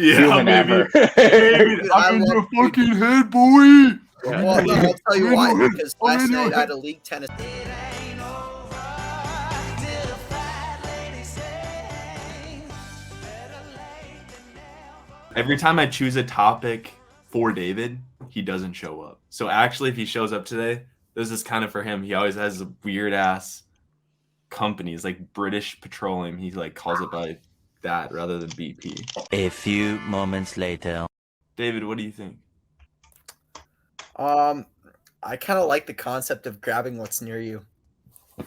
human ever. David, I'm in your fucking head, boy. Well, no, I'll tell you why. Because last night I had a league tennis. Every time I choose a topic for David, he doesn't show up. So actually, if he shows up today, this is kind of for him. He always has weird ass companies like British Petroleum. He like calls it by that rather than BP. A few moments later. David, what do you think? I kind of like the concept of grabbing what's near you.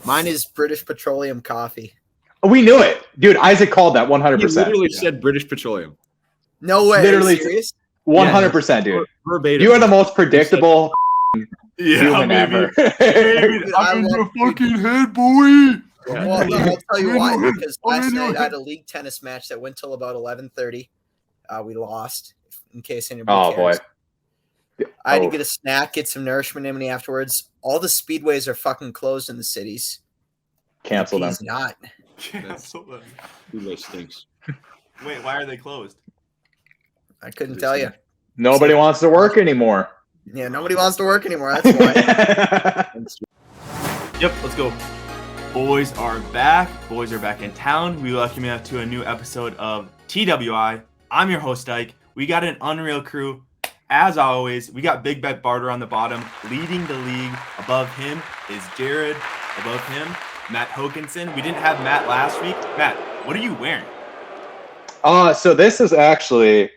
Mine is British Petroleum coffee. We knew it, dude. Isaac called that 100%. He literally said British Petroleum. No way. Literally, are you serious? 100%, dude. Verbatim. You are the most predictable human ever. Dude, I'm in your fucking head, boy. Well, no, I'll tell you why. Because last night I had a league tennis match that went till about 11:30. We lost. In case anybody cares. Boy. I had to get a snack, get some nourishment in me afterwards. All the speedways are fucking closed in the cities. Cancel them. He's not. Cancel them. That stinks. Wait, why are they closed? I couldn't tell you. Nobody wants to work anymore. Yeah, nobody wants to work anymore. That's why. Yep, let's go. Boys are back. Boys are back in town. We welcome you to a new episode of TWI. I'm your host, Ike. We got an unreal crew. As always, we got Big Bet Barter on the bottom, leading the league. Above him is Jared. Above him, Matt Hokinson. We didn't have Matt last week. Matt, what are you wearing? So this is actually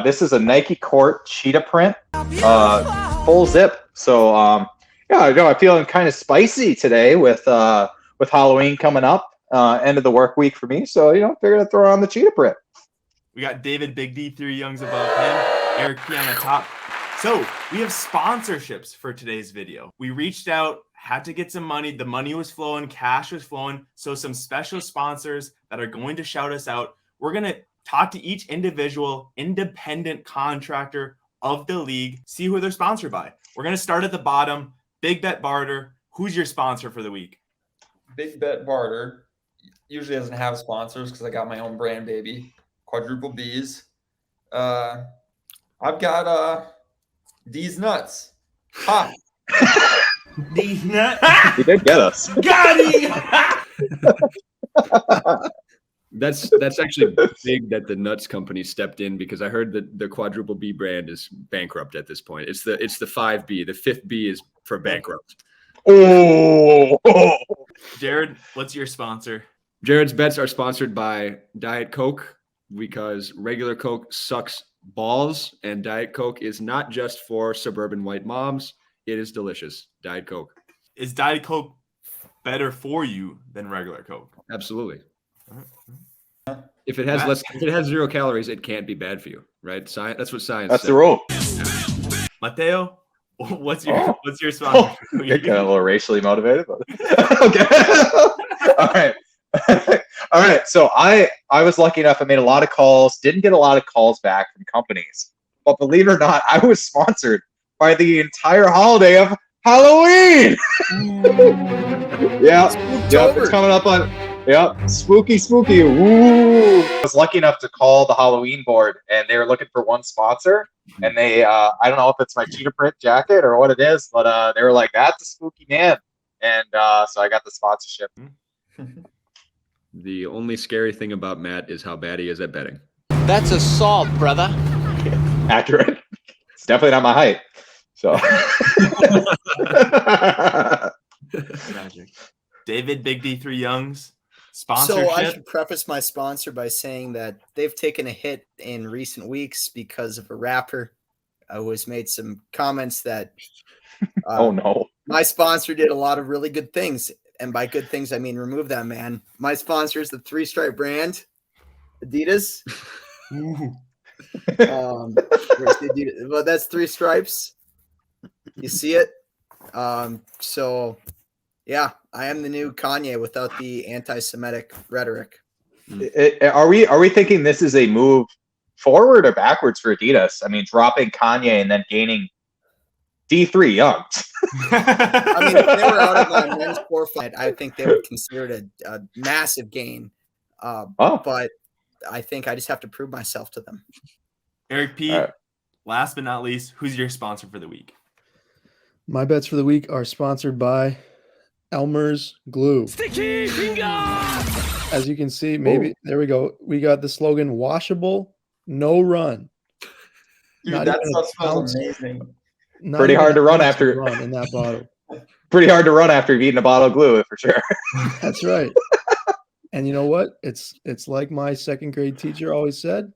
this is a Nike Court cheetah print, full zip. So yeah, I'm feeling kind of spicy today with Halloween coming up, end of the work week for me. So figured I'd throw on the cheetah print. We got David Big D3 Youngs above him, Eric P on the top. So we have sponsorships for today's video. We reached out, had to get some money. The money was flowing, cash was flowing. So some special sponsors that are going to shout us out. We're going to talk to each individual independent contractor of the league, see who they're sponsored by. We're going to start at the bottom. Big Bet Barter. Who's your sponsor for the week? Big Bet Barter usually doesn't have sponsors because I got my own brand, baby. Quadruple B's. I've got D's Nuts. Ha! These nuts. You did get us. Got him. That's actually big that the Nuts company stepped in because I heard that the Quadruple B brand is bankrupt at this point. It's the 5B. The 5th B is for bankrupt. Oh. Jared, what's your sponsor? Jared's bets are sponsored by Diet Coke because regular Coke sucks balls and Diet Coke is not just for suburban white moms. It is delicious. Diet Coke. Is Diet Coke better for you than regular Coke? Absolutely. If it has 0 calories, it can't be bad for you, right? That's what science That's says. the rule. Mateo, what's your sponsor? You're kind of a little racially motivated, but okay. All right. All right. So I was lucky enough. I made a lot of calls, didn't get a lot of calls back from companies. But believe it or not, I was sponsored by the entire holiday of Halloween. Yeah. It's coming up on spooky. Ooh. I was lucky enough to call the Halloween board and they were looking for one sponsor. And they I don't know if it's my cheetah print jacket or what it is, but they were like, that's a spooky man. And so I got the sponsorship. The only scary thing about Matt is how bad he is at betting. That's assault, brother. Accurate. It's definitely not my height. So Magic. David Big D3 Youngs, sponsorship. So I should preface my sponsor by saying that they've taken a hit in recent weeks because of a rapper who has made some comments that oh no. My sponsor did a lot of really good things. And by good things, I mean remove that man. My sponsor is the 3-stripe brand, Adidas. Where's the Adidas? Well, that's 3 stripes. You see it? So, yeah, I am the new Kanye without the anti-Semitic rhetoric. Are we thinking this is a move forward or backwards for Adidas? I mean, dropping Kanye and then gaining D3 Youngs. I mean, if they were out of my men's core fight, I think they would consider it a massive gain. But I think I just have to prove myself to them. Eric P. All right. Last but not least, who's your sponsor for the week? My bets for the week are sponsored by Elmer's Glue. Sticky finger! As you can see, maybe there we go. We got the slogan "Washable, no run." Dude, Not that even stuff a smells ounce. amazing. Not Pretty even hard to an run ounce of after- run in that bottle. Pretty hard to run after you've eaten a bottle of glue, for sure. That's right. And you know what? It's like my second grade teacher always said,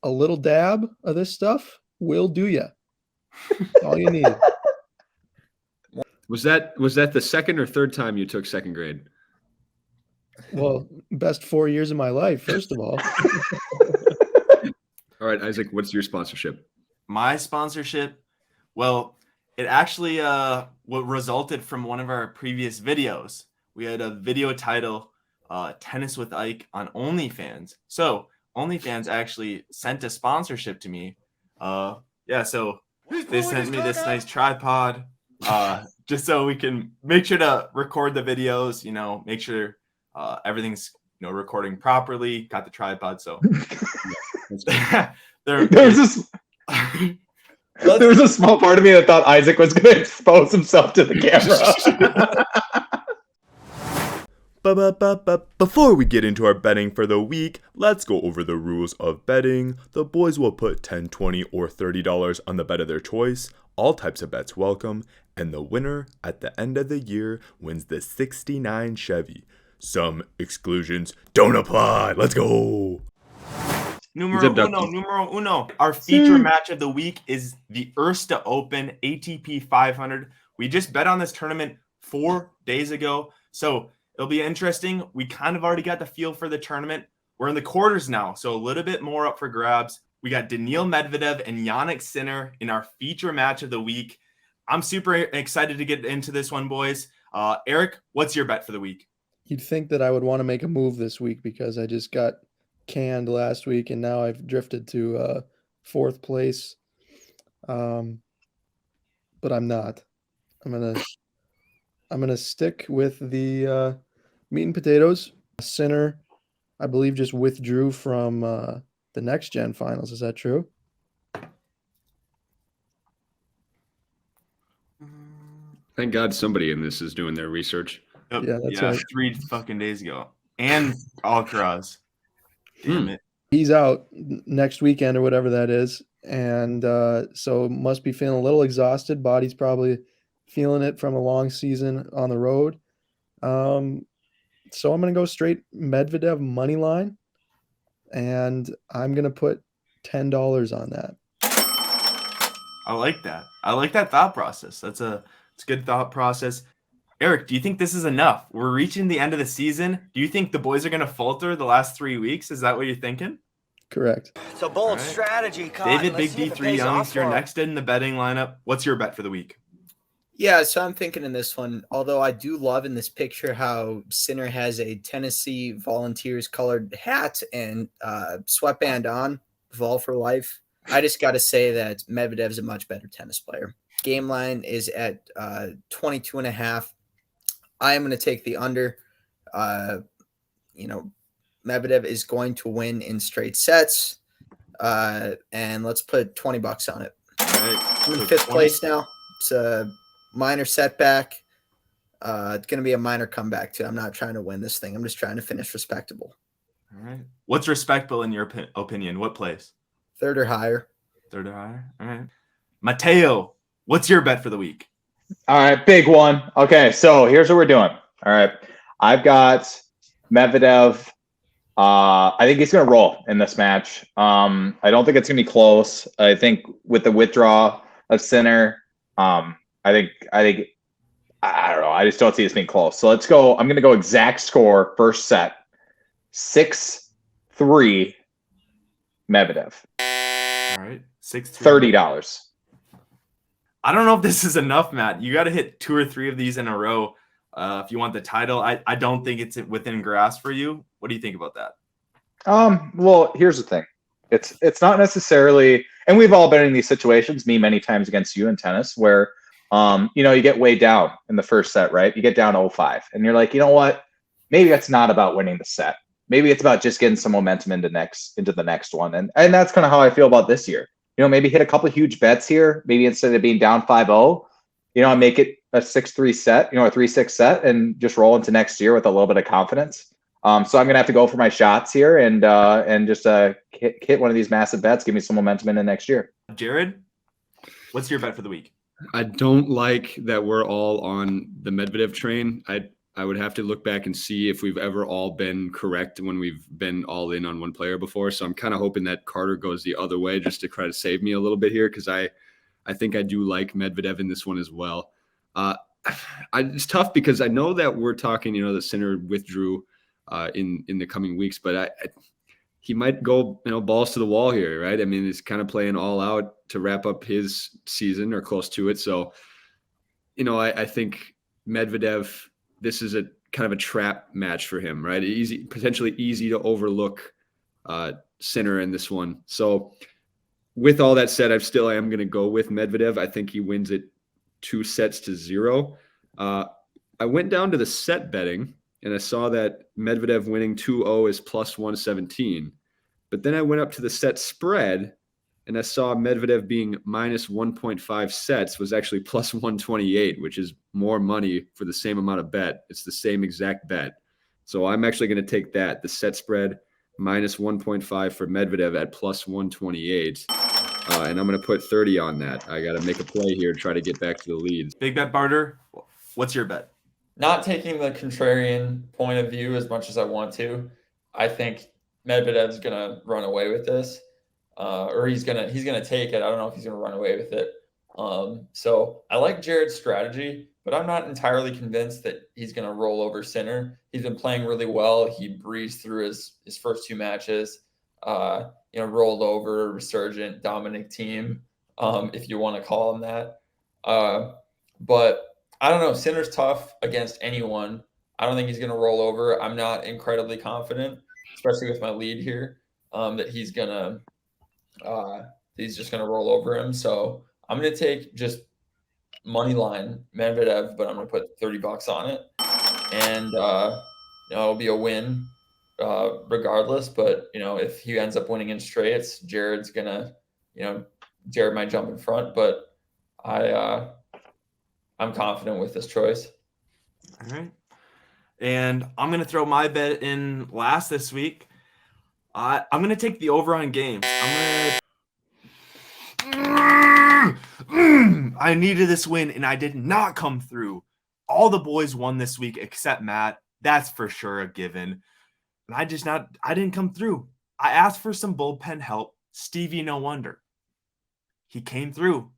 a little dab of this stuff will do ya. All you need. Was that the second or third time you took second grade? Well, best 4 years of my life, first of all. All right, Isaac, what's your sponsorship? My sponsorship, well, it actually what resulted from one of our previous videos. We had a video title, Tennis with Ike on OnlyFans. So OnlyFans actually sent a sponsorship to me. Yeah, so they sent me this nice tripod, just so we can make sure to record the videos, make sure everything's recording properly. Got the tripod, so There's a small part of me that thought Isaac was going to expose himself to the camera. Before we get into our betting for the week, let's go over the rules of betting. The boys will put $10, $20, or $30 on the bet of their choice. All types of bets welcome, and the winner at the end of the year wins the '69 Chevy. Some exclusions don't apply. Let's go. Numero uno. Our feature match of the week is the Ersta Open ATP 500. We just bet on this tournament 4 days ago, so it'll be interesting. We kind of already got the feel for the tournament. We're in the quarters now, so a little bit more up for grabs. We got Daniil Medvedev and Yannick Sinner in our feature match of the week. I'm super excited to get into this one, boys. Eric, what's your bet for the week? You'd think that I would want to make a move this week because I just got canned last week and now I've drifted to fourth place. But I'm not. I'm gonna stick with the meat and potatoes. Sinner, I believe, just withdrew from the next gen finals. Is that true? Thank God somebody in this is doing their research. Yep. Yeah, that's right. 3 fucking days ago. And Alcaraz. Damn it. He's out next weekend or whatever that is. And so must be feeling a little exhausted. Body's probably feeling it from a long season on the road. So I'm going to go straight Medvedev money line. And I'm going to put $10 on that. I like that. I like that thought process. It's a good thought process. Eric, do you think this is enough? We're reaching the end of the season. Do you think the boys are going to falter the last 3 weeks? Is that what you're thinking? Correct. It's a bold All right. strategy, Cotton. David, Let's Big see if D, it 3 pays Youngs, off you're for him. next in the betting lineup. What's your bet for the week? Yeah, so I'm thinking in this one, although I do love in this picture how Sinner has a Tennessee Volunteers colored hat and sweatband on, Vol for life. I just got to say that Medvedev's a much better tennis player. Game line is at 22.5. I am going to take the under. Medvedev is going to win in straight sets. And let's put $20 on it. All right. I'm in So fifth 20 place now. It's a minor setback. It's going to be a minor comeback too. I'm not trying to win this thing. I'm just trying to finish respectable. All right. What's respectable in your opinion? What place? Third or higher. Third or higher? All right. Mateo, what's your bet for the week? All right, big one. Okay, so here's what we're doing. All right, I've got Medvedev. I think he's going to roll in this match. I don't think it's going to be close. I think with the withdrawal of Sinner, I don't know. I just don't see this being close. So let's go. I'm going to go exact score first set. 6-3 Medvedev. All right. 6-3. $30. I don't know if this is enough, Matt. You got to hit 2 or 3 of these in a row if you want the title. I don't think it's within grasp for you. What do you think about that? Well, here's the thing. It's not necessarily, and we've all been in these situations, me many times against you in tennis, where you get way down in the first set, right? You get down 0-5, and you're like, you know what? Maybe it's not about winning the set. maybe it's about just getting some momentum into the next one. And that's kind of how I feel about this year. Maybe hit a couple huge bets here. Maybe instead of being down 5-0, I make it a 6-3 set, a 3-6 set, and just roll into next year with a little bit of confidence. So I'm gonna have to go for my shots here and just hit one of these massive bets, give me some momentum into next year. Jared, what's your bet for the week? I don't like that we're all on the Medvedev train. I would have to look back and see if we've ever all been correct when we've been all in on one player before. So I'm kind of hoping that Carter goes the other way just to try to save me a little bit here, because I think I do like Medvedev in this one as well. It's tough because I know that we're talking, the Sinner withdrew in the coming weeks, but he might go, balls to the wall here, right? I mean, he's kind of playing all out to wrap up his season or close to it. So, I think Medvedev, this is a kind of a trap match for him, right? Potentially easy to overlook Sinner in this one. So with all that said, I still am going to go with Medvedev. I think he wins it 2-0. I went down to the set betting and I saw that Medvedev winning 2-0 is plus 117. But then I went up to the set spread and I saw Medvedev being minus 1.5 sets was actually plus 128, which is more money for the same amount of bet. It's the same exact bet. So I'm actually going to take that, the set spread, minus 1.5 for Medvedev at plus 128. And I'm going to put 30 on that. I got to make a play here to try to get back to the lead. Big bet barter, what's your bet? Not taking the contrarian point of view as much as I want to. I think Medvedev's going to run away with this. Or he's gonna take it. I don't know if he's gonna run away with it. So I like Jared's strategy, but I'm not entirely convinced that he's gonna roll over Sinner. He's been playing really well. He breezed through his first two matches. Rolled over, resurgent, dominant team, if you want to call him that. But I don't know. Sinner's tough against anyone. I don't think he's gonna roll over. I'm not incredibly confident, especially with my lead here, that he's just going to roll over him. So I'm going to take just money line Medvedev, but I'm going to put $30 on it. And, it'll be a win regardless. But, if he ends up winning in straights, Jared's going to, Jared might jump in front. But I'm confident with this choice. All right. And I'm going to throw my bet in last this week. I'm going to take the over on games. I needed this win, and I did not come through. All the boys won this week except Matt. That's for sure a given. And I didn't come through. I asked for some bullpen help. Stevie, no wonder. He came through,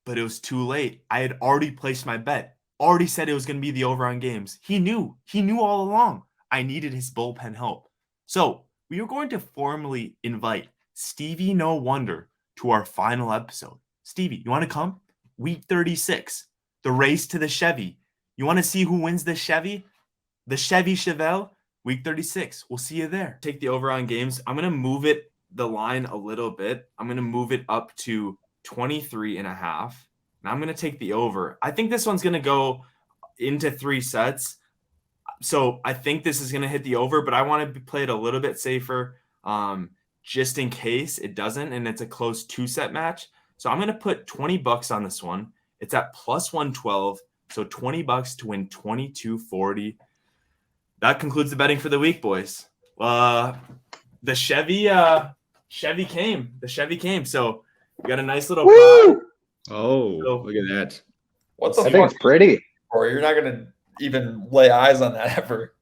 but it was too late. I had already placed my bet. Already said it was going to be the over on games. He knew all along. I needed his bullpen help. So we are going to formally invite Stevie No Wonder to our final episode. Stevie, you want to come? Week 36, the race to the Chevy. You want to see who wins the Chevy? The Chevy Chevelle, week 36. We'll see you there. Take the over on games. I'm going to move the line a little bit. I'm going to move it up to 23.5. And I'm going to take the over. I think this one's going to go into 3 sets. So I think this is going to hit the over, but I want to play it a little bit safer just in case it doesn't, and it's a close 2-set match. So I'm going to put $20 on this one. It's at plus 112, so $20 to win $22.40. That concludes the betting for the week, boys. The Chevy came. The Chevy came. So we got a nice little Woo! Oh, So- look at that. What the I think fuck? it's pretty. Or you're not going to even lay eyes on that ever.